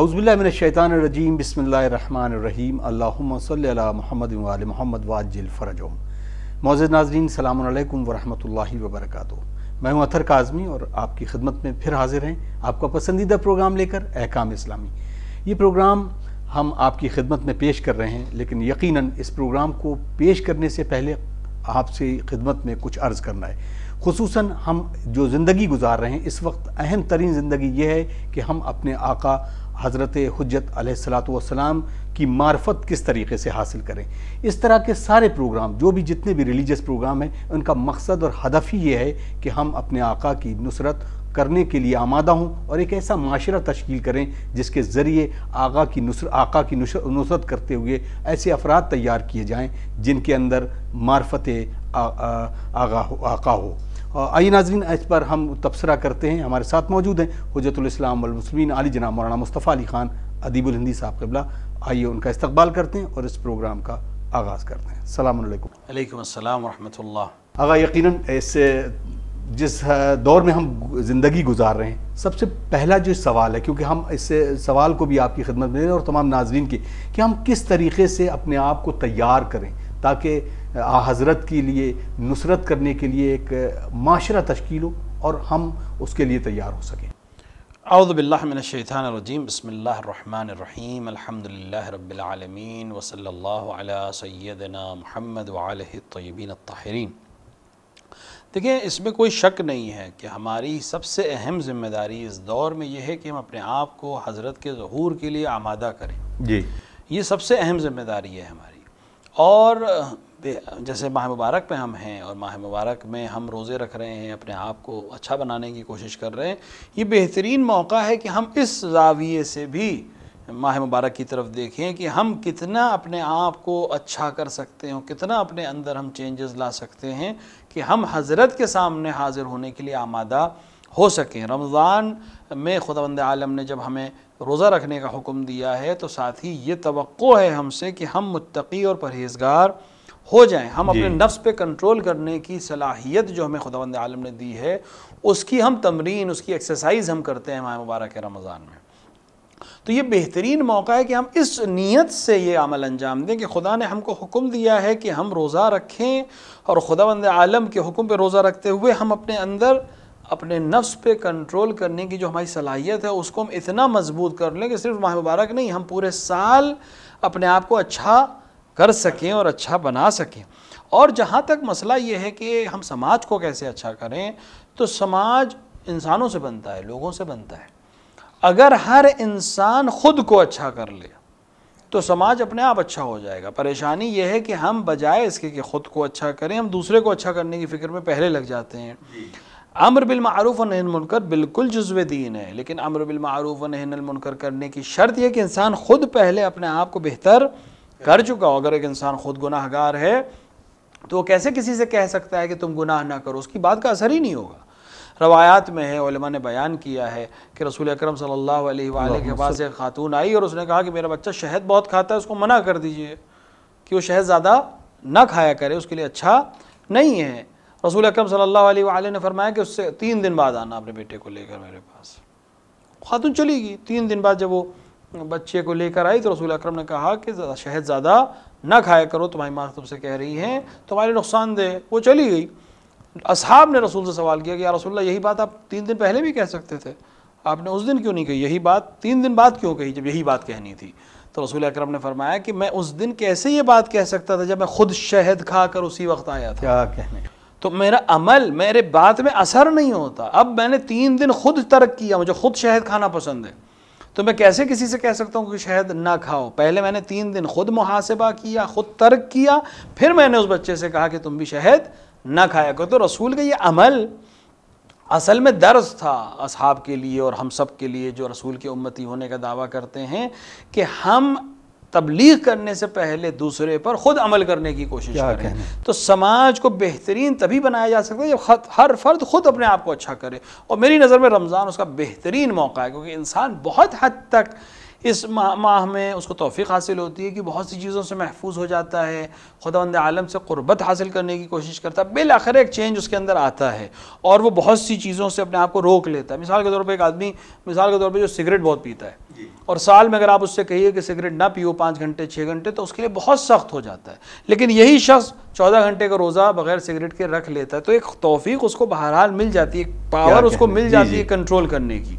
اعوذ باللہ من الشیطان الرجیم بسم اللہ الرحمن الرحیم اللہم صلی علی محمد وعلی محمد وعجل فرجہم۔ معزز ناظرین، السلام علیکم ورحمۃ اللہ وبرکاتہ۔ میں ہوں اطہر کاظمی اور آپ کی خدمت میں پھر حاضر ہیں آپ کا پسندیدہ پروگرام لے کر، احکام اسلامی۔ یہ پروگرام ہم آپ کی خدمت میں پیش کر رہے ہیں، لیکن یقیناً اس پروگرام کو پیش کرنے سے پہلے آپ سے خدمت میں کچھ عرض کرنا ہے۔ خصوصاً ہم جو زندگی گزار رہے ہیں اس وقت اہم ترین زندگی یہ ہے کہ ہم اپنے آقا حضرت حجت علیہ السلام کی معرفت کس طریقے سے حاصل کریں۔ اس طرح کے سارے پروگرام، جو بھی جتنے بھی ریلیجس پروگرام ہیں، ان کا مقصد اور ہدف ہی یہ ہے کہ ہم اپنے آقا کی نصرت کرنے کے لیے آمادہ ہوں اور ایک ایسا معاشرہ تشکیل کریں جس کے ذریعے آقا کی نصرت کرتے ہوئے ایسے افراد تیار کیے جائیں جن کے اندر معرفت آقا ہو۔ آئیے ناظرین، اس پر ہم تبصرہ کرتے ہیں۔ ہمارے ساتھ موجود ہیں حجت الاسلام والمسلمین علی جناب مولانا مصطفیٰ علی خان ادیب الہندی صاحب قبلہ۔ آئیے ان کا استقبال کرتے ہیں اور اس پروگرام کا آغاز کرتے ہیں۔ السلام علیکم۔ علیکم السلام ورحمۃ اللہ۔ آقا، یقیناً جس دور میں ہم زندگی گزار رہے ہیں، سب سے پہلا جو سوال ہے، کیونکہ ہم اس سوال کو بھی آپ کی خدمت میں دیں اور تمام ناظرین کی، کہ ہم کس طریقے سے اپنے آپ کو تیار کریں تاکہ حضرت کے لیے نصرت کرنے کے لیے ایک معاشرہ تشکیل ہو اور ہم اس کے لیے تیار ہو سکیں۔ اعوذ باللہ من الشیطان الرجیم، بسم اللہ الرحمن الرحیم، الحمدللہ رب العالمین، وصلی اللہ علی سیدنا محمد وعلہ الطیبین الطاہرین۔ دیکھیں، اس میں کوئی شک نہیں ہے کہ ہماری سب سے اہم ذمہ داری اس دور میں یہ ہے کہ ہم اپنے آپ کو حضرت کے ظہور کے لیے آمادہ کریں۔ جی، یہ سب سے اہم ذمہ داری ہے ہماری۔ اور جیسے ماہ مبارک میں ہم ہیں اور ماہ مبارک میں ہم روزے رکھ رہے ہیں، اپنے آپ کو اچھا بنانے کی کوشش کر رہے ہیں، یہ بہترین موقع ہے کہ ہم اس زاویے سے بھی ماہ مبارک کی طرف دیکھیں کہ ہم کتنا اپنے آپ کو اچھا کر سکتے ہیں، کتنا اپنے اندر ہم چینجز لا سکتے ہیں کہ ہم حضرت کے سامنے حاضر ہونے کے لیے آمادہ ہو سکیں۔ رمضان میں خداوند عالم نے جب ہمیں روزہ رکھنے کا حکم دیا ہے تو ساتھ ہی یہ توقع ہے ہم سے کہ ہم متقی اور پرہیزگار ہو جائیں۔ ہم اپنے نفس پہ کنٹرول کرنے کی صلاحیت جو ہمیں خداوند عالم نے دی ہے، اس کی ہم تمرین، اس کی ایکسرسائز ہم کرتے ہیں ماہ مبارک رمضان میں۔ تو یہ بہترین موقع ہے کہ ہم اس نیت سے یہ عمل انجام دیں کہ خدا نے ہم کو حکم دیا ہے کہ ہم روزہ رکھیں، اور خداوند عالم کے حکم پہ روزہ رکھتے ہوئے ہم اپنے اندر اپنے نفس پہ کنٹرول کرنے کی جو ہماری صلاحیت ہے اس کو ہم اتنا مضبوط کر لیں کہ صرف ماہ مبارک نہیں، ہم پورے سال اپنے آپ کو اچھا کر سکیں اور اچھا بنا سکیں۔ اور جہاں تک مسئلہ یہ ہے کہ ہم سماج کو کیسے اچھا کریں، تو سماج انسانوں سے بنتا ہے، لوگوں سے بنتا ہے۔ اگر ہر انسان خود کو اچھا کر لے تو سماج اپنے آپ اچھا ہو جائے گا۔ پریشانی یہ ہے کہ ہم بجائے اس کے کہ خود کو اچھا کریں، ہم دوسرے کو اچھا کرنے کی فکر میں پہلے لگ جاتے ہیں۔ امر بالمعروف و نہی عن المنکر بالکل جزو دین ہے، لیکن امر بالمعروف و نہی عن المنکر کرنے کی شرط یہ کہ انسان خود پہلے اپنے آپ کو بہتر کر چکا ہو۔ اگر ایک انسان خود گناہ گار ہے تو وہ کیسے کسی سے کہہ سکتا ہے کہ تم گناہ نہ کرو؟ اس کی بات کا اثر ہی نہیں ہوگا۔ روایات میں ہے، علماء نے بیان کیا ہے کہ رسول اکرم صلی اللہ علیہ وآلہ کے پاس ایک خاتون آئی اور اس نے کہا کہ میرا بچہ شہد بہت کھاتا ہے، اس کو منع کر دیجئے کہ وہ شہد زیادہ نہ کھایا کرے، اس کے لیے اچھا نہیں ہے۔ رسول اکرم صلی اللہ علیہ وآلہ نے فرمایا کہ اس سے 3 دن بعد آنا اپنے بیٹے کو لے کر میرے پاس۔ خاتون چلی گئی۔ 3 دن بعد جب وہ بچے کو لے کر آئی تو رسول اکرم نے کہا کہ شہد زیادہ نہ کھایا کرو، تمہاری ماں تم سے کہہ رہی ہیں، تمہارے نقصان دہ۔ وہ چلی گئی۔ اصحاب نے رسول سے سوال کیا کہ یا رسول اللہ، یہی بات آپ 3 دن پہلے بھی کہہ سکتے تھے، آپ نے اس دن کیوں نہیں کہی؟ یہی بات 3 دن بعد کیوں کہی جب یہی بات کہنی تھی؟ تو رسول اکرم نے فرمایا کہ میں اس دن کیسے یہ بات کہہ سکتا تھا جب میں خود شہد کھا کر اسی وقت آیا تھا؟ کیا کہنے، تو میرا عمل میرے بات میں اثر نہیں ہوتا۔ اب میں نے 3 دن خود ترک کیا، مجھے خود شہد کھانا پسند ہے، تو میں کیسے کسی سے کہہ سکتا ہوں کہ شہد نہ کھاؤ؟ پہلے میں نے 3 دن خود محاسبہ کیا، خود ترک کیا، پھر میں نے اس بچے سے کہا کہ تم بھی شہد نہ کھایا کرو۔ تو رسول کا یہ عمل اصل میں درس تھا اصحاب کے لیے اور ہم سب کے لیے جو رسول کے امتی ہونے کا دعویٰ کرتے ہیں، کہ ہم تبلیغ کرنے سے پہلے دوسرے پر خود عمل کرنے کی کوشش کریں۔ تو سماج کو بہترین تبھی بنایا جا سکتا ہے جب ہر فرد خود اپنے آپ کو اچھا کرے، اور میری نظر میں رمضان اس کا بہترین موقع ہے، کیونکہ انسان بہت حد تک اس ماہ میں اس کو توفیق حاصل ہوتی ہے کہ بہت سی چیزوں سے محفوظ ہو جاتا ہے، خداوند عالم سے قربت حاصل کرنے کی کوشش کرتا ہے، بالآخر ایک چینج اس کے اندر آتا ہے اور وہ بہت سی چیزوں سے اپنے آپ کو روک لیتا ہے۔ مثال کے طور پہ ایک آدمی مثال کے طور پہ جو سگریٹ بہت پیتا ہے اور سال میں اگر آپ اس سے کہیے کہ سگریٹ نہ پیو 5 گھنٹے 6 گھنٹے تو اس کے لیے بہت سخت ہو جاتا ہے، لیکن یہی شخص 14 گھنٹے کا روزہ بغیر سگریٹ کے رکھ لیتا ہے تو ایک توفیق اس کو بہرحال مل جاتی ہے، ایک پاور اس کو مل جاتی ہے کنٹرول کرنے کی۔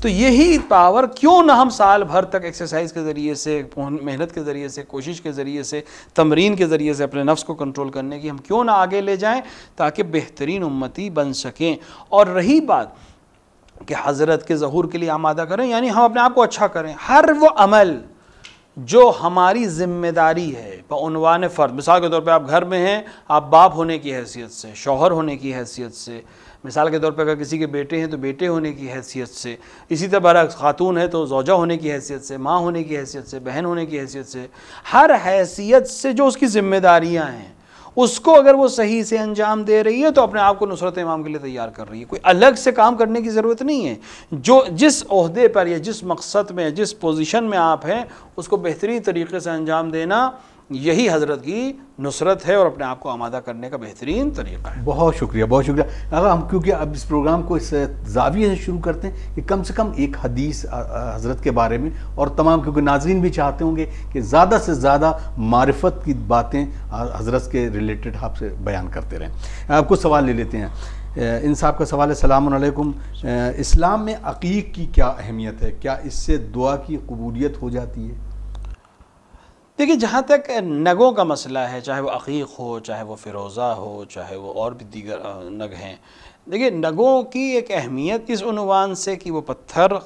تو یہی پاور کیوں نہ ہم سال بھر تک ایکسرسائز کے ذریعے سے، محنت کے ذریعے سے، کوشش کے ذریعے سے، تمرین کے ذریعے سے اپنے نفس کو کنٹرول کرنے کی ہم کیوں نہ آگے لے جائیں تاکہ بہترین امتی بن سکیں۔ اور رہی بات کہ حضرت کے ظہور کے لیے آمادہ کریں، یعنی ہم اپنے آپ کو اچھا کریں، ہر وہ عمل جو ہماری ذمہ داری ہے بعنوان فرد، مثال کے طور پہ آپ گھر میں ہیں، آپ باپ ہونے کی حیثیت سے، شوہر ہونے کی حیثیت سے، مثال کے طور پہ اگر کسی کے بیٹے ہیں تو بیٹے ہونے کی حیثیت سے، اسی طرح برعکس خاتون ہے تو زوجہ ہونے کی حیثیت سے، ماں ہونے کی حیثیت سے، بہن ہونے کی حیثیت سے، ہر حیثیت سے جو اس کی ذمہ داریاں ہیں اس کو اگر وہ صحیح سے انجام دے رہی ہے تو اپنے آپ کو نصرت امام کے لیے تیار کر رہی ہے۔ کوئی الگ سے کام کرنے کی ضرورت نہیں ہے، جو جس عہدے پر یا جس مقصد میں جس پوزیشن میں آپ ہیں اس کو بہترین طریقے سے انجام دینا یہی حضرت کی نصرت ہے اور اپنے آپ کو آمادہ کرنے کا بہترین طریقہ ہے۔ بہت شکریہ، بہت شکریہ۔ اگر ہم کیونکہ اب اس پروگرام کو اس زاویے سے شروع کرتے ہیں کہ کم سے کم ایک حدیث حضرت کے بارے میں، اور تمام کیونکہ ناظرین بھی چاہتے ہوں گے کہ زیادہ سے زیادہ معرفت کی باتیں حضرت کے ریلیٹڈ آپ سے بیان کرتے رہیں۔ آپ کو سوال لے لیتے ہیں۔ ان صاحب کا سوال ہے، السلام علیکم، اسلام میں عقیق کی کیا اہمیت ہے؟ کیا اس سے دعا کی قبولیت ہو جاتی ہے؟ دیکھیے، جہاں تک نگوں کا مسئلہ ہے، چاہے وہ عقیق ہو، چاہے وہ فیروزہ ہو، چاہے وہ اور بھی دیگر نگ ہیں، دیکھیے نگوں کی ایک اہمیت اس عنوان سے کہ وہ پتھر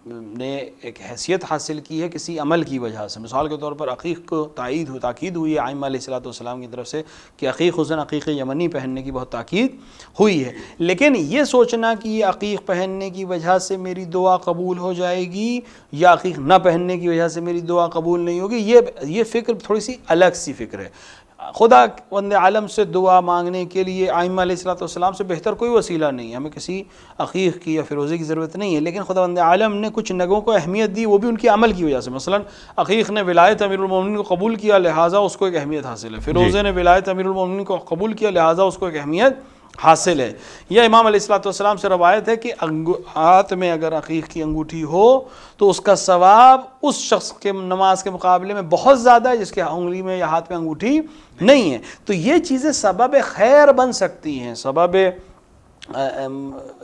نے ایک حیثیت حاصل کی ہے کسی عمل کی وجہ سے۔ مثال کے طور پر عقیق کو تاکید ہوئی ہے ائمہ علیہ السلام کی طرف سے کہ عقیق حسن عقیق یمنی پہننے کی بہت تاکید ہوئی ہے، لیکن یہ سوچنا کہ یہ عقیق پہننے کی وجہ سے میری دعا قبول ہو جائے گی یا عقیق نہ پہننے کی وجہ سے میری دعا قبول نہیں ہوگی، یہ فکر تھوڑی سی الگ سی فکر ہے۔ خدا وند عالم سے دعا مانگنے کے لیے ائمہ علیہ السلام سے بہتر کوئی وسیلہ نہیں ہے، ہمیں کسی عقیق کی یا فیروزے کی ضرورت نہیں ہے، لیکن خدا وند عالم نے کچھ نگوں کو اہمیت دی، وہ بھی ان کے عمل کی وجہ سے۔ مثلا عقیق نے ولایت امیر المومنین کو قبول کیا، لہٰذا اس کو ایک اہمیت حاصل ہے، فیروزے نے ولایت امیر المومنین کو قبول کیا، لہٰذا اس کو ایک اہمیت حاصل ہے۔ یا امام علیہ السلام سے روایت ہے کہ ہاتھ میں اگر عقیق کی انگوٹھی ہو تو اس کا ثواب اس شخص کے نماز کے مقابلے میں بہت زیادہ ہے جس کے انگلی میں یا ہاتھ میں انگوٹھی نہیں ہے۔ تو یہ چیزیں سبب خیر بن سکتی ہیں، سبب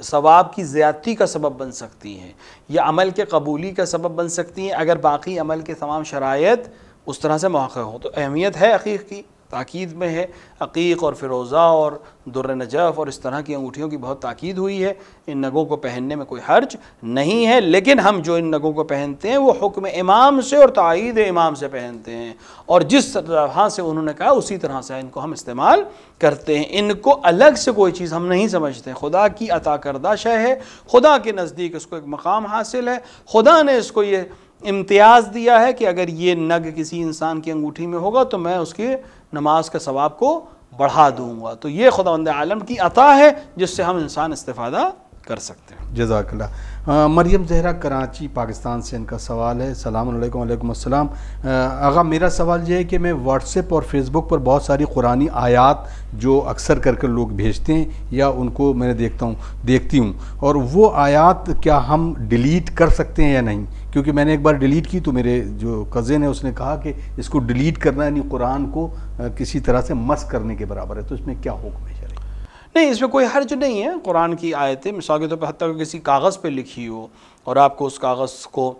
ثواب کی زیادتی کا سبب بن سکتی ہیں، یا عمل کے قبولی کا سبب بن سکتی ہیں اگر باقی عمل کے تمام شرائط اس طرح سے محقق ہوں۔ تو اہمیت ہے عقیق کی، تاکید میں ہے، عقیق اور فیروزہ اور در نجف اور اس طرح کی انگوٹھیوں کی بہت تاکید ہوئی ہے، ان نگوں کو پہننے میں کوئی حرج نہیں ہے، لیکن ہم جو ان نگوں کو پہنتے ہیں وہ حکم امام سے اور تائید امام سے پہنتے ہیں، اور جس طرح سے انہوں نے کہا اسی طرح سے ان کو ہم استعمال کرتے ہیں، ان کو الگ سے کوئی چیز ہم نہیں سمجھتے، خدا کی عطا کردہ شے ہے، خدا کے نزدیک اس کو ایک مقام حاصل ہے، خدا نے اس کو یہ امتیاز دیا ہے کہ اگر یہ نگ کسی انسان کی انگوٹھی میں ہوگا تو میں اس کی نماز کے ثواب کو بڑھا دوں گا۔ تو یہ خداوند عالم کی عطا ہے جس سے ہم انسان استفادہ کر سکتے ہیں۔ جزاک اللہ۔ مریم زہرا کراچی پاکستان سے ان کا سوال ہے، السلام علیکم۔ وعلیکم السلام۔ آغا میرا سوال یہ ہے کہ میں واٹس ایپ اور فیس بک پر بہت ساری قرآنی آیات جو اکثر کر لوگ بھیجتے ہیں یا ان کو میں دیکھتی ہوں، اور وہ آیات کیا ہم ڈیلیٹ کر سکتے ہیں یا نہیں؟ کیونکہ میں نے ایک بار ڈیلیٹ کی تو میرے جو کزن ہے اس نے کہا کہ اس کو ڈیلیٹ کرنا یعنی قرآن کو کسی طرح سے مسخ کرنے کے برابر ہے، تو اس میں کیا حکم ہے شرعی؟ نہیں، اس میں کوئی حرج نہیں ہے۔ قرآن کی آیتیں مثال کے طور پر حتیٰ کہ کسی کاغذ پہ لکھی ہو اور آپ کو اس کاغذ کو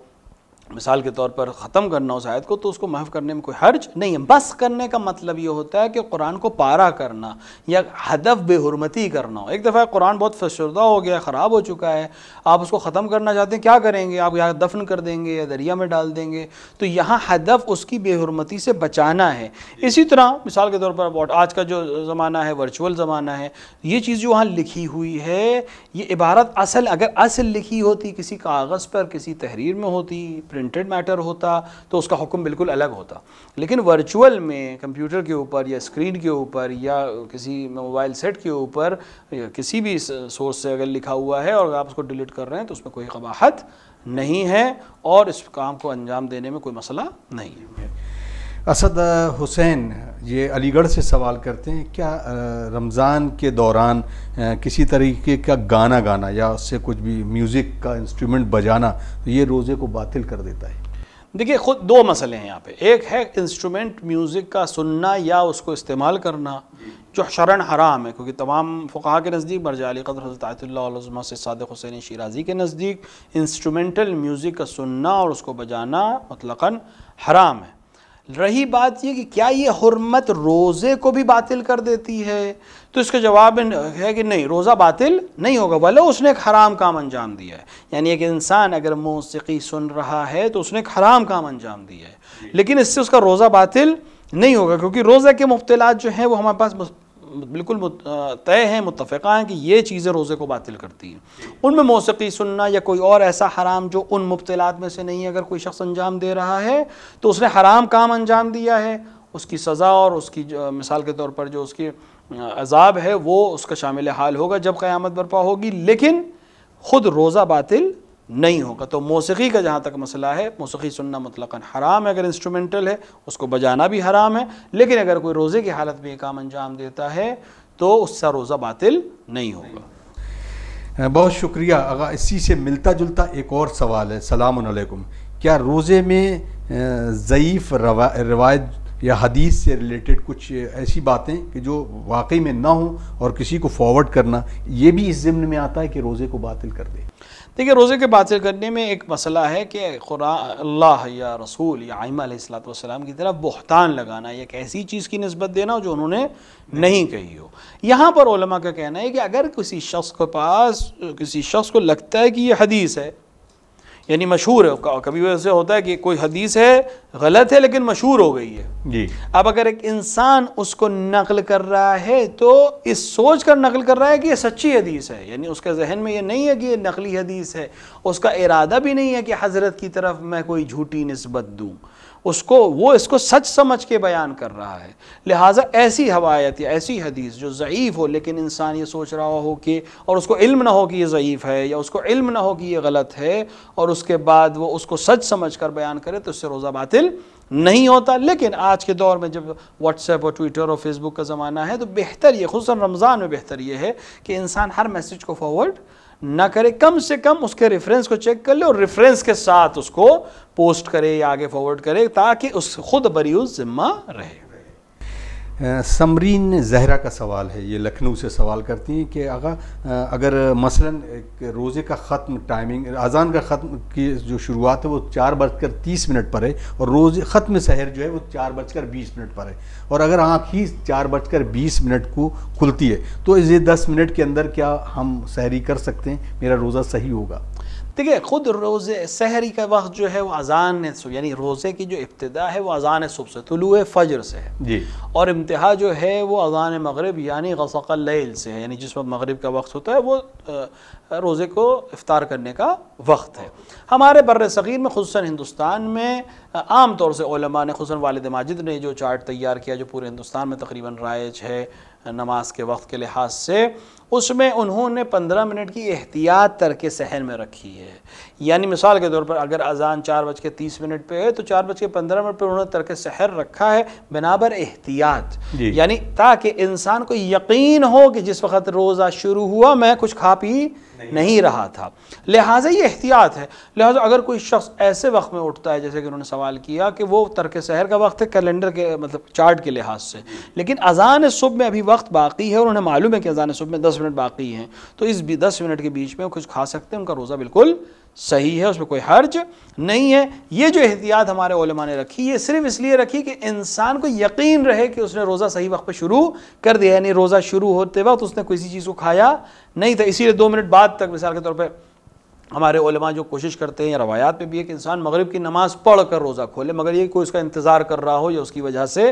مثال کے طور پر ختم کرنا اس آیت کو، تو اس کو محو کرنے میں کوئی حرج نہیں ہے۔ مسخ کرنے کا مطلب یہ ہوتا ہے کہ قرآن کو پارا کرنا یا ہدف بے حرمتی کرنا ہو۔ ایک دفعہ قرآن بہت فشردہ ہو گیا، خراب ہو چکا ہے، آپ اس کو ختم کرنا چاہتے ہیں، کیا کریں گے؟ آپ یہاں دفن کر دیں گے یا دریا میں ڈال دیں گے؟ تو یہاں ہدف اس کی بے حرمتی سے بچانا ہے۔ اسی طرح مثال کے طور پر آج کا جو زمانہ ہے ورچوئل زمانہ ہے، یہ چیز جو وہاں لکھی ہوئی ہے، یہ عبارت اگر اصل لکھی ہوتی کسی کاغذ پر، کسی تحریر میں ہوتی، پرنٹڈ میٹر ہوتا، تو اس کا حکم بالکل الگ ہوتا، لیکن ورچوئل میں کمپیوٹر کے اوپر یا اسکرین کے اوپر یا کسی موبائل سیٹ کے اوپر یا کسی بھی سورس سے اگر لکھا ہوا ہے اور آپ اس کو ڈیلیٹ کر رہے ہیں تو اس میں کوئی قباحت نہیں ہے اور اس کام کو انجام دینے میں کوئی مسئلہ نہیں ہے۔ اسد حسین یہ علی گڑھ سے سوال کرتے ہیں، کیا رمضان کے دوران کسی طریقے کا گانا گانا یا اس سے کچھ بھی میوزک کا انسٹرومنٹ بجانا یہ روزے کو باطل کر دیتا ہے؟ دیکھیے خود دو مسئلے ہیں یہاں پہ، ایک ہے انسٹرومنٹ میوزک کا سننا یا اس کو استعمال کرنا جو شرعاً حرام ہے، کیونکہ تمام فقہا کے نزدیک برجع علی قدر حضرت آیت اللہ العظمیٰ سے صادق حسین شیرازی کے نزدیک انسٹرومنٹل میوزک کا سننا اور اس کو بجانا مطلقاً حرام ہے۔ رہی بات یہ کہ کیا یہ حرمت روزے کو بھی باطل کر دیتی ہے، تو اس کا جواب ہے کہ نہیں، روزہ باطل نہیں ہوگا، بھلے اس نے ایک حرام کام انجام دیا ہے۔ یعنی ایک انسان اگر موسیقی سن رہا ہے تو اس نے ایک حرام کام انجام دیا ہے، لیکن اس سے اس کا روزہ باطل نہیں ہوگا، کیونکہ روزے کے مبتلات جو ہیں وہ ہمارے پاس بالکل طے ہیں، متفقہ ہیں کہ یہ چیزیں روزے کو باطل کرتی ہیں۔ ان میں موسیقی سننا یا کوئی اور ایسا حرام جو ان مبتلات میں سے نہیں، اگر کوئی شخص انجام دے رہا ہے تو اس نے حرام کام انجام دیا ہے، اس کی سزا اور اس کی مثال کے طور پر جو اس کی عذاب ہے وہ اس کا شامل حال ہوگا جب قیامت برپا ہوگی، لیکن خود روزہ باطل نہیں ہوگا۔ تو موسیقی کا جہاں تک مسئلہ ہے، موسیقی سننا مطلقاً حرام ہے، اگر انسٹرومنٹل ہے اس کو بجانا بھی حرام ہے، لیکن اگر کوئی روزے کی حالت میں یہ کام انجام دیتا ہے تو اس سے روزہ باطل نہیں ہوگا۔ بہت شکریہ آغا۔ اسی سے ملتا جلتا ایک اور سوال ہے، السلام علیکم، کیا روزے میں ضعیف روایت یا حدیث سے ریلیٹڈ کچھ ایسی باتیں کہ جو واقعی میں نہ ہوں اور کسی کو فارورڈ کرنا، یہ بھی اس ضمن میں آتا ہے کہ روزے کو باطل کر دے؟ دیکھیں روزے کے باطل کرنے میں ایک مسئلہ ہے کہ قرآن اللہ یا رسول یا ائمہ علیہ السلام کی طرف بہتان لگانا، ایک ایسی چیز کی نسبت دینا جو انہوں نے نہیں کہی ہو۔ یہاں پر علماء کا کہنا ہے کہ اگر کسی شخص کے پاس کسی شخص کو لگتا ہے کہ یہ حدیث ہے، یعنی مشہور ہے، کبھی ویسے ہوتا ہے کہ کوئی حدیث ہے غلط ہے لیکن مشہور ہو گئی ہے جی، اب اگر ایک انسان اس کو نقل کر رہا ہے تو اس سوچ کر نقل کر رہا ہے کہ یہ سچی حدیث ہے، یعنی اس کے ذہن میں یہ نہیں ہے کہ یہ نقلی حدیث ہے، اس کا ارادہ بھی نہیں ہے کہ حضرت کی طرف میں کوئی جھوٹی نسبت دوں، وہ اس کو سچ سمجھ کے بیان کر رہا ہے۔ لہٰذا ایسی روایت یا ایسی حدیث جو ضعیف ہو لیکن انسان یہ سوچ رہا ہو کہ، اور اس کو علم نہ ہو کہ یہ ضعیف ہے یا اس کو علم نہ ہو کہ یہ غلط ہے، اور اس کے بعد وہ اس کو سچ سمجھ کر بیان کرے تو اس سے روزہ باطل نہیں ہوتا۔ لیکن آج کے دور میں جب واٹس ایپ اور ٹویٹر اور فیس بک کا زمانہ ہے تو بہتر یہ، خصوصاً رمضان میں بہتر یہ ہے کہ انسان ہر میسج کو فارورڈ نہ کرے، کم سے کم اس کے ریفرنس کو چیک کر لے اور ریفرنس کے ساتھ اس کو پوسٹ کرے یا آگے فارورڈ کرے تاکہ اس خود بری الذمہ رہے۔ سمرین زہرا کا سوال ہے، یہ لکھنؤ سے سوال کرتی ہیں کہ آقا اگر مثلاً روزے کا ختم ٹائمنگ، اذان کا ختم کی جو شروعات ہے وہ 4:30 پر ہے اور روزے ختم سحر جو ہے وہ 4:20 پر ہے، اور اگر آنکھ ہی 4:20 کو کھلتی ہے تو یہ 10 منٹ کے اندر کیا ہم سحری کر سکتے ہیں؟ میرا روزہ صحیح ہوگا؟ دیکھیے خود روزے سحری کا وقت جو ہے وہ اذان یعنی روزے کی جو ابتدا ہے وہ اذان صبح سے، طلوع فجر سے ہے جی، اور انتہا جو ہے وہ اذان مغرب یعنی غسق اللیل سے ہے، یعنی جس وقت مغرب کا وقت ہوتا ہے وہ روزے کو افطار کرنے کا وقت ہے۔ ہمارے بر صغیر میں خصوصاً ہندوستان میں عام طور سے علماء نے، خصوصاً والد ماجد نے جو چارٹ تیار کیا جو پورے ہندوستان میں تقریباً رائج ہے نماز کے وقت کے لحاظ سے، اس میں انہوں نے 15 منٹ کی احتیاط ترک سحر میں رکھی ہے۔ یعنی مثال کے طور پر اگر اذان 4:30 پہ ہے تو 4:15 پہ انہوں نے ترک سحر رکھا ہے بنابر احتیاط، یعنی تاکہ انسان کو یقین ہو کہ جس وقت روزہ شروع ہوا میں کچھ کھا پی نہیں رہا تھا، لہٰذا یہ احتیاط ہے۔ لہٰذا اگر کوئی شخص ایسے وقت میں اٹھتا ہے جیسے کہ انہوں نے سوال کیا کہ وہ ترک سحر کا وقت ہے کیلنڈر کے مطلب چارٹ کے لحاظ سے، لیکن اذان صبح میں ابھی وقت باقی ہے اور انہیں معلوم ہے کہ اذان صبح میں 10 منٹ باقی ہیں، تو اس 10 منٹ کے بیچ میں کچھ کھا سکتے ہیں، ان کا روزہ بالکل صحیح ہے، اس میں کوئی حرج نہیں ہے۔ یہ جو احتیاط ہمارے علماء نے رکھی ہے صرف اس لیے رکھی کہ انسان کو یقین رہے کہ اس نے روزہ صحیح وقت پہ شروع کر دیا، یعنی روزہ شروع ہوتے وقت اس نے کسی چیز کو کھایا نہیں تھا، اسی لیے 2 منٹ بعد تک مثال کے طور پہ ہمارے علماء جو کوشش کرتے ہیں یا روایات میں بھی ہے کہ انسان مغرب کی نماز پڑھ کر روزہ کھولے، مگر یہ کوئی اس کا انتظار کر رہا ہو یا اس کی وجہ سے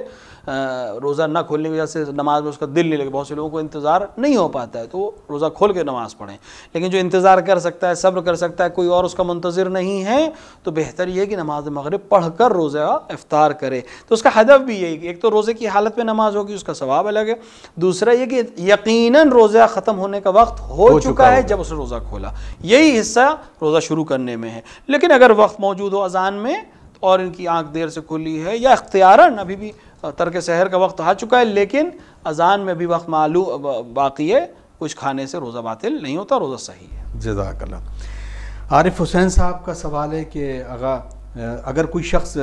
روزہ نہ کھولنے کی وجہ سے نماز میں اس کا دل نہیں لگے، بہت سے لوگوں کو انتظار نہیں ہو پاتا ہے تو وہ روزہ کھول کے نماز پڑھیں، لیکن جو انتظار کر سکتا ہے، صبر کر سکتا ہے، کوئی اور اس کا منتظر نہیں ہے، تو بہتر یہ ہے کہ نماز مغرب پڑھ کر روزہ افطار کرے۔ تو اس کا ہدف بھی یہی کہ ایک تو روزے کی حالت میں نماز ہوگی، اس کا ثواب الگ ہے، دوسرا یہ کہ یقیناً روزہ ختم ہونے کا وقت ہو چکا ہے جب اس نے روزہ کھولا، یہی حصہ کیا روزہ شروع کرنے میں ہے. لیکن اگر وقت موجود ہو اذان میں اور ان کی آنکھ دیر سے کھلی ہے یا اختیاراً ابھی بھی ترک سحر کا وقت آ چکا ہے لیکن اذان میں بھی وقت معلوم باقی ہے، کچھ کھانے سے روزہ باطل نہیں ہوتا، روزہ صحیح ہے. جزاک اللہ. عارف حسین صاحب کا سوال ہے کہ اگر کوئی شخص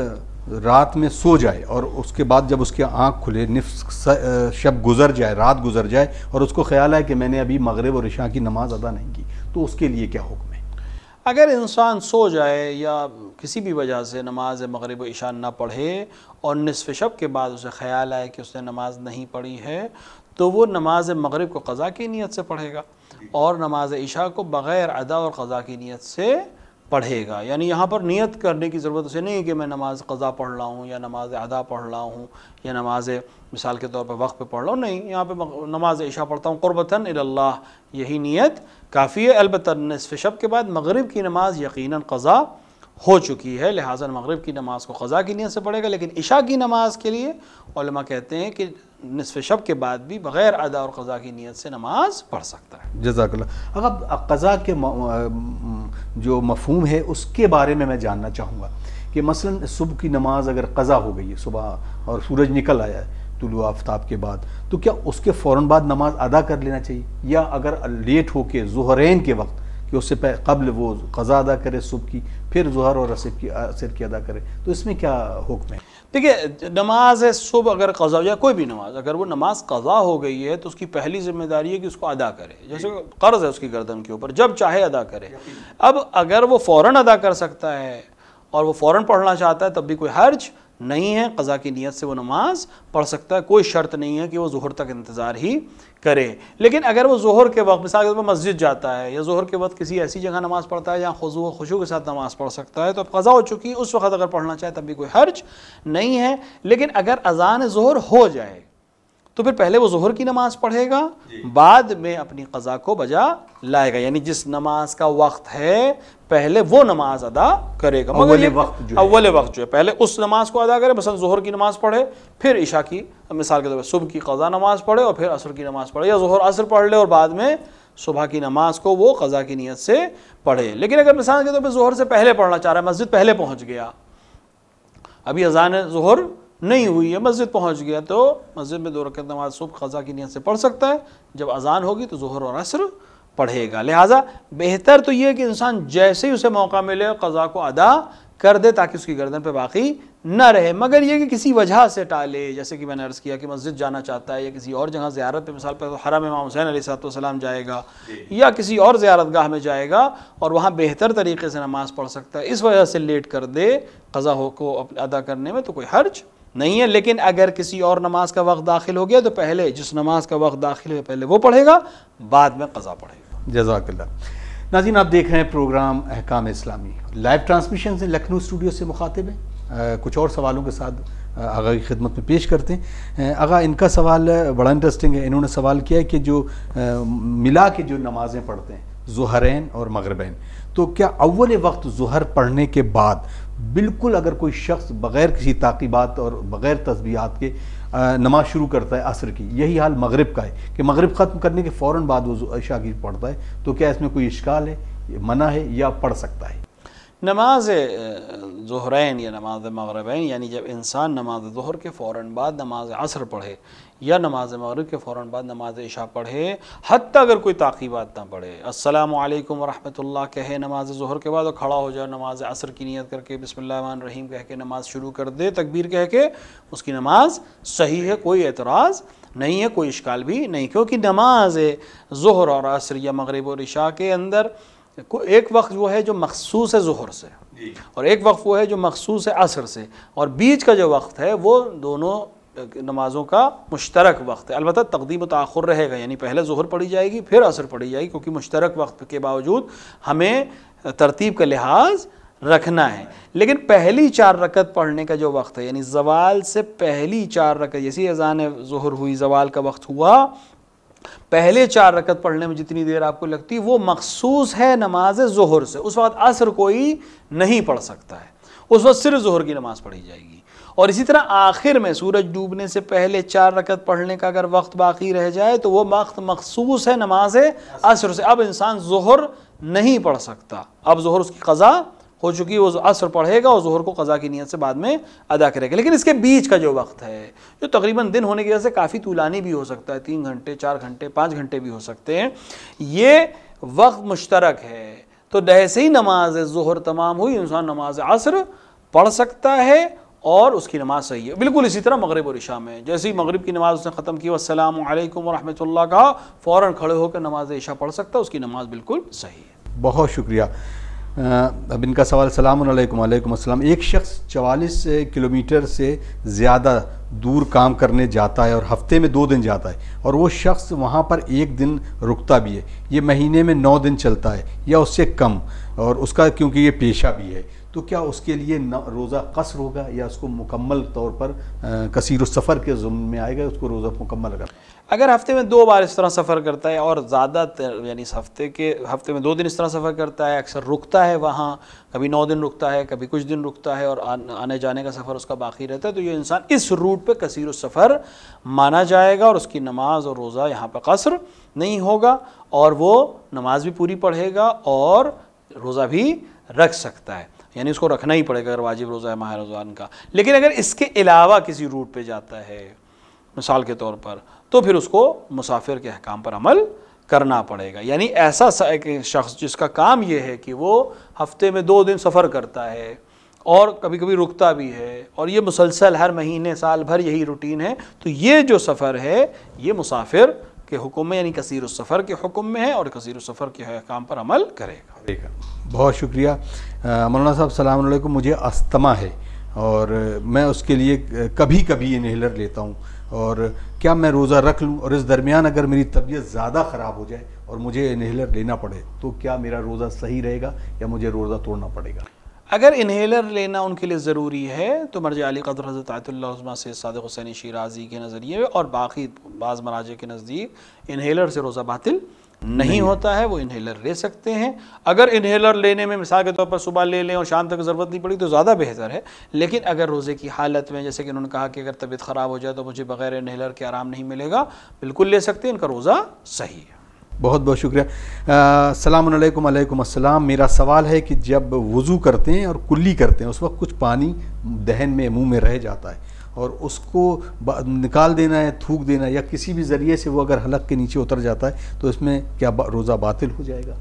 رات میں سو جائے اور اس کے بعد جب اس کی آنکھ کھلے، نصف شب گزر جائے، رات گزر جائے اور اس کو خیال ہے کہ میں نے ابھی مغرب اور عشاء کی نماز ادا نہیں کی، تو اس کے لیے کیا حکم ہے؟ اگر انسان سو جائے یا کسی بھی وجہ سے نماز مغرب و عشاء نہ پڑھے اور نصف شب کے بعد اسے خیال آئے کہ اس نے نماز نہیں پڑھی ہے تو وہ نماز مغرب کو قضا کی نیت سے پڑھے گا اور نماز عشاء کو بغیر ادا اور قضا کی نیت سے پڑھے گا. یعنی یہاں پر نیت کرنے کی ضرورت اسے نہیں کہ میں نماز قضا پڑھ رہا ہوں یا نماز ادا پڑھ رہا ہوں یا نماز مثال کے طور پہ وقت پہ پڑھ رہا ہوں، نہیں، یہاں پہ نماز عشاء پڑھتا ہوں قربتاً الی اللہ، یہی نیت کافی ہے. البتہ نصف شب کے بعد مغرب کی نماز یقیناً قضا ہو چکی ہے، لہٰذا مغرب کی نماز کو قضا کی نیت سے پڑھے گا. لیکن عشاء کی نماز کے لیے علماء کہتے ہیں کہ نصف شب کے بعد بھی بغیر ادا اور قضا کی نیت سے نماز پڑھ سکتا ہے. جزاک اللہ. اگر قضا کے جو مفہوم ہے اس کے بارے میں جاننا چاہوں گا کہ مثلا صبح کی نماز اگر قضا ہو گئی ہے صبح اور سورج نکل آیا ہے طلوع آفتاب کے بعد، تو کیا اس کے فوراً بعد نماز ادا کر لینا چاہیے، یا اگر لیٹ ہو کے ظہرین کے وقت کہ اس سے قبل وہ قضا ادا کرے صبح کی، پھر ظہر اور عصر کی ادا کرے، تو اس میں کیا حکم ہے؟ دیکھیے، نماز صبح اگر قضا یا کوئی بھی نماز اگر وہ نماز قضا ہو گئی ہے تو اس کی پہلی ذمہ داری ہے کہ اس کو ادا کرے. جیسے قرض ہے اس کی گردن کے اوپر، جب چاہے ادا کرے. اب اگر وہ فوراً ادا کر سکتا ہے اور وہ فوراً پڑھنا چاہتا ہے تب بھی کوئی حرج نہیں ہے، قضا کی نیت سے وہ نماز پڑھ سکتا ہے. کوئی شرط نہیں ہے کہ وہ ظہر تک انتظار ہی کرے. لیکن اگر وہ ظہر کے وقت مثال کے طور پر مسجد جاتا ہے یا ظہر کے وقت کسی ایسی جگہ نماز پڑھتا ہے جہاں خضوع و خشوع کے ساتھ نماز پڑھ سکتا ہے تو اب قضا ہو چکی ہے، اس وقت اگر پڑھنا چاہے تب بھی کوئی حرج نہیں ہے. لیکن اگر اذان ظہر ہو جائے تو پھر پہلے وہ ظہر کی نماز پڑھے گا، بعد میں اپنی قضا کو بجا لائے گا. یعنی جس نماز کا وقت ہے پہلے وہ نماز ادا کرے گا. اول وقت جو ہے پہلے اس نماز کو ادا کرے، مثلا ظہر کی نماز پڑھے، پھر عشاء کی مثال کے طور پر صبح کی قضا نماز پڑھے اور پھر عصر کی نماز پڑھے، یا ظہر عصر پڑھ لے اور بعد میں صبح کی نماز کو وہ قضا کی نیت سے پڑھے. لیکن اگر مثال کے طور پر ظہر سے پہلے پڑھنا چاہ رہا ہے، مسجد پہلے پہنچ گیا، ابھی اذان ظہر نہیں ہوئی ہے، مسجد پہنچ گیا، تو مسجد میں 2 رکعت نماز صبح قضا کی نیت سے پڑھ سکتا ہے. جب اذان ہوگی تو ظہر اور عصر پڑھے گا. لہٰذا بہتر تو یہ ہے کہ انسان جیسے ہی اسے موقع ملے قضا کو ادا کر دے تاکہ اس کی گردن پہ باقی نہ رہے. مگر یہ کہ کسی وجہ سے ٹالے، جیسے کہ میں نے عرض کیا کہ مسجد جانا چاہتا ہے یا کسی اور جگہ زیارت پہ، مثال پہ حرم امام حسین علیہ السلام جائے گا یا کسی اور زیارت گاہ میں جائے گا اور وہاں بہتر طریقے سے نماز پڑھ سکتا ہے، اس وجہ سے لیٹ کر دے قضا کو ادا کرنے میں، تو کوئی حرج نہیں ہے. لیکن اگر کسی اور نماز کا وقت داخل ہو گیا تو پہلے جس نماز کا وقت داخل ہے پہلے وہ پڑھے گا، بعد میں قضا پڑھے گا. جزاک اللہ. ناظرین، آپ دیکھ رہے ہیں پروگرام احکام اسلامی، لائیو ٹرانسمیشن سے لکھنؤ اسٹوڈیو سے مخاطب ہیں. کچھ اور سوالوں کے ساتھ آغا کی خدمت میں پیش کرتے ہیں. آغا، ان کا سوال بڑا انٹرسٹنگ ہے. انہوں نے سوال کیا ہے کہ جو ملا کے جو نمازیں پڑھتے ہیں ظہرین اور مغربین، تو کیا اول وقت ظہر پڑھنے کے بعد بالکل اگر کوئی شخص بغیر کسی تعقیبات اور بغیر تسبیحات کے نماز شروع کرتا ہے عصر کی، یہی حال مغرب کا ہے کہ مغرب ختم کرنے کے فوراً بعد وہ عشاء کی پڑھتا ہے، تو کیا اس میں کوئی اشکال ہے، منع ہے یا پڑھ سکتا ہے؟ نماز ظہرین یا نماز مغربین، یعنی جب انسان نماز ظہر کے فوراً بعد نماز عصر پڑھے یا نماز مغرب کے فوراً بعد نماز عشاء پڑھے، حتیٰ اگر کوئی تعقیبات نہ پڑھے، السلام علیکم ورحمۃ اللہ کہے نماز ظہر کے بعد اور کھڑا ہو جائے، نماز عصر کی نیت کر کے بسم اللہ الرحمن الرحیم کہہ کے نماز شروع کر دے، تکبیر کہہ کے، اس کی نماز صحیح ہے، کوئی اعتراض نہیں ہے، کوئی اشکال بھی نہیں. کیونکہ نماز ظہر اور عصر یا مغرب اور عشاء کے اندر ایک وقت وہ ہے جو مخصوص ہے ظہر سے اور ایک وقت وہ ہے جو مخصوص ہے عصر سے، اور بیچ کا جو وقت ہے وہ دونوں نمازوں کا مشترک وقت ہے. البتہ تقدیم و تاخر رہے گا، یعنی پہلے ظہر پڑھی جائے گی پھر عصر پڑھی جائے گی، کیونکہ مشترک وقت کے باوجود ہمیں ترتیب کا لحاظ رکھنا ہے. لیکن پہلی 4 رکعت پڑھنے کا جو وقت ہے، یعنی زوال سے پہلی 4 رکعت، جیسی اذان ظہر ہوئی زوال کا وقت ہوا، پہلے 4 رکعت پڑھنے میں جتنی دیر آپ کو لگتی وہ مخصوص ہے نماز ظہر سے. اس وقت عصر کوئی نہیں پڑھ سکتا ہے، اس وقت صرف ظہر کی نماز پڑھی جائے گی. اور اسی طرح آخر میں سورج ڈوبنے سے پہلے 4 رکعت پڑھنے کا اگر وقت باقی رہ جائے تو وہ وقت مخصوص ہے نماز عصر سے. اب انسان ظہر نہیں پڑھ سکتا. اب ظہر اس کی قضا ہو چکی, وہ عصر پڑھے گا اور ظہر کو قضا کی نیت سے بعد میں ادا کرے گا. لیکن اس کے بیچ کا جو وقت ہے, جو تقریباً دن ہونے کی وجہ سے کافی طولانی بھی ہو سکتا ہے, 3 گھنٹے 4 گھنٹے 5 گھنٹے بھی ہو سکتے ہیں, یہ وقت مشترک ہے. تو جیسے ہی نماز ظہر تمام ہوئی انسان نماز عصر پڑھ سکتا ہے اور اس کی نماز صحیح ہے. بالکل اسی طرح مغرب اور عشاء میں جیسے ہی مغرب کی نماز اس نے ختم کی, السلام علیکم ورحمۃ اللہ کہا, فوراً کھڑے ہو کر نماز عشاء پڑھ سکتا ہے, اس کی نماز بالکل صحیح ہے. بہت شکریہ. اب ان کا سوال, السلام علیکم. وعلیکم السلام. ایک شخص 44 کلومیٹر سے زیادہ دور کام کرنے جاتا ہے اور ہفتے میں 2 دن جاتا ہے, اور وہ شخص وہاں پر 1 دن رکتا بھی ہے. یہ مہینے میں 9 دن چلتا ہے یا اس سے کم, اور اس کا کیونکہ یہ پیشہ بھی ہے, تو کیا اس کے لیے روزہ قصر ہوگا یا اس کو مکمل طور پر کثیر السفر کے ضمن میں آئے گا, اس کو روزہ مکمل اگر اگر ہفتے میں 2 بار اس طرح سفر کرتا ہے اور زیادہ یعنی ہفتے میں 2 دن اس طرح سفر کرتا ہے, اکثر رکتا ہے وہاں, کبھی 9 دن رکتا ہے, کبھی کچھ دن رکتا ہے, اور آنے جانے کا سفر اس کا باقی رہتا ہے, تو یہ انسان اس روٹ پہ کثیر السفر مانا جائے گا اور اس کی نماز اور روزہ یہاں پہ قصر نہیں ہوگا, اور وہ نماز بھی پوری پڑھے گا اور روزہ بھی رکھ سکتا ہے. یعنی اس کو رکھنا ہی پڑے گا اگر واجب روزہ ہے ماہ رمضان کا. لیکن اگر اس کے علاوہ کسی روٹ پہ جاتا ہے مثال کے طور پر, تو پھر اس کو مسافر کے احکام پر عمل کرنا پڑے گا. یعنی ایسا شخص جس کا کام یہ ہے کہ وہ ہفتے میں 2 دن سفر کرتا ہے اور کبھی کبھی رکتا بھی ہے, اور یہ مسلسل ہر مہینے سال بھر یہی روٹین ہے, تو یہ جو سفر ہے یہ مسافر کے حکم میں یعنی کثیر السفر کے حکم میں ہے, اور کثیر السفر کے احکام پر عمل کرے گا. بہت شکریہ. مولانا صاحب السلام علیکم. مجھے استھما ہے اور میں اس کے لیے کبھی کبھی انہیلر لیتا ہوں, اور کیا میں روزہ رکھ لوں, اور اس درمیان اگر میری طبیعت زیادہ خراب ہو جائے اور مجھے انہیلر لینا پڑے تو کیا میرا روزہ صحیح رہے گا یا مجھے روزہ توڑنا پڑے گا؟ اگر انہیلر لینا ان کے لیے ضروری ہے تو مرجع علی قدر حضرت آیت اللہ عظمہ سے صادق حسین شیرازی کے نظریے اور باقی بعض مراجع کے نزدیک انہیلر سے روزہ باطل نہیں ہوتا ہے, وہ انہیلر لے سکتے ہیں. اگر انہیلر لینے میں مثال کے طور پر صبح لے لیں اور شام تک ضرورت نہیں پڑی تو زیادہ بہتر ہے. لیکن اگر روزے کی حالت میں, جیسے کہ انہوں نے کہا کہ اگر طبیعت خراب ہو جائے تو مجھے بغیر انہیلر کے آرام نہیں ملے گا, بالکل لے سکتے ہیں, ان کا روزہ صحیح ہے. بہت بہت شکریہ. السلام علیکم. وعلیکم السلام. میرا سوال ہے کہ جب وضو کرتے ہیں اور کلی کرتے ہیں اس وقت کچھ پانی دہن میں منہ میں رہ جاتا ہے, اور اس کو نکال دینا ہے, تھوک دینا ہے, یا کسی بھی ذریعے سے وہ اگر حلق کے نیچے اتر جاتا ہے تو اس میں کیا روزہ باطل ہو جائے گا؟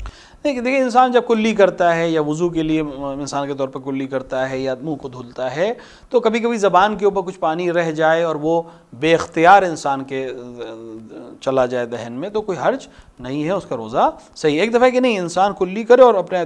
دیکھیں انسان جب کلی کرتا ہے یا وضو کے لیے انسان کے طور پر کلی کرتا ہے یا منہ کو دھلتا ہے تو کبھی کبھی زبان کے اوپر کچھ پانی رہ جائے اور وہ بے اختیار انسان کے چلا جائے دہن میں تو کوئی حرج نہیں ہے, اس کا روزہ صحیح ہے. ایک دفعہ کہ نہیں انسان کلی کرے اور اپنے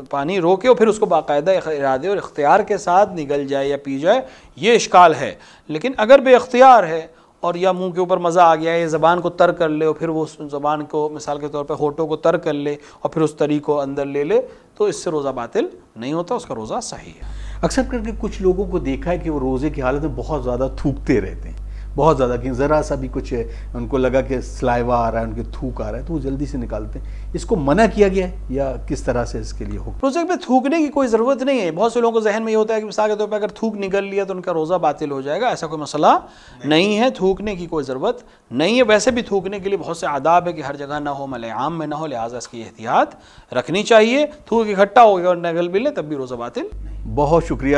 پانی روکے اور پھر اس کو باقاعدہ ارادے اور اختیار کے ساتھ نگل جائے یا پی جائے, یہ اشکال ہے. لیکن اگر بے اختیار ہے اور یا منہ کے اوپر مزہ آ گیا ہے, زبان کو تر کر لے اور پھر وہ زبان کو مثال کے طور پہ ہونٹوں کو تر کر لے اور پھر اس طریق کو اندر لے لے, تو اس سے روزہ باطل نہیں ہوتا, اس کا روزہ صحیح ہے. اکثر کر کے کچھ لوگوں کو دیکھا ہے کہ وہ روزے کی حالت میں بہت زیادہ تھوکتے رہتے ہیں, بہت زیادہ, کہ ذرا سا بھی کچھ ان کو لگا کہ سلائیوا آ رہا ہے, ان کے تھوک آ رہا ہے تو وہ جلدی سے نکالتے ہیں. اس کو منع کیا گیا ہے یا کس طرح سے اس کے لیے حکم؟ روزے میں تھوکنے کی کوئی ضرورت نہیں ہے. بہت سے لوگوں کو ذہن میں یہ ہوتا ہے کہ مثال کے طور پہ اگر تھوک نکل لیا تو ان کا روزہ باطل ہو جائے گا. ایسا کوئی مسئلہ نہیں ہے, تھوکنے کی کوئی ضرورت نہیں ہے. ویسے بھی تھوکنے کے لیے بہت سے آداب ہے کہ ہر جگہ نہ ہو, ملے عام میں نہ ہو, لہٰذا اس کی احتیاط رکھنی چاہیے. تھوک اکٹھا ہو گیا اور نگل بھی لے تب بھی روزہ باطل. بہت شکریہ.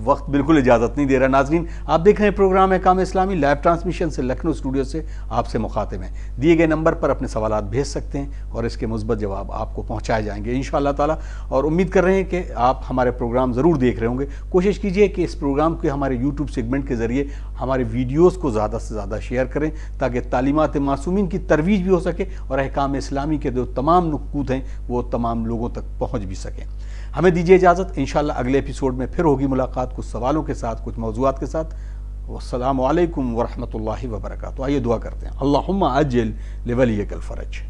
وقت بالکل اجازت نہیں دے رہا. ناظرین آپ دیکھ رہے ہیں پروگرام احکام اسلامی لائیو ٹرانسمیشن سے لکھنؤ اسٹوڈیو سے آپ سے مخاطب ہیں. دیے گئے نمبر پر اپنے سوالات بھیج سکتے ہیں اور اس کے مثبت جواب آپ کو پہنچائے جائیں گے انشاءاللہ تعالیٰ. اور امید کر رہے ہیں کہ آپ ہمارے پروگرام ضرور دیکھ رہے ہوں گے. کوشش کیجئے کہ اس پروگرام کے ہمارے یوٹیوب سیگمنٹ کے ذریعے ہمارے ویڈیوز کو زیادہ سے زیادہ شیئر کریں تاکہ تعلیمات معصومین کی ترویج بھی ہو سکے اور احکام اسلامی کے جو تمام نقود ہیں وہ تمام لوگوں تک پہنچ بھی سکیں. ہمیں دیجیے اجازت. انشاءاللہ اگلے ایپیسوڈ میں پھر ہوگی ملاقات کچھ سوالوں کے ساتھ, کچھ موضوعات کے ساتھ. والسلام علیکم ورحمۃ اللہ وبرکاتہ. آئیے دعا کرتے ہیں. اللہم عجل لولیک الفرج.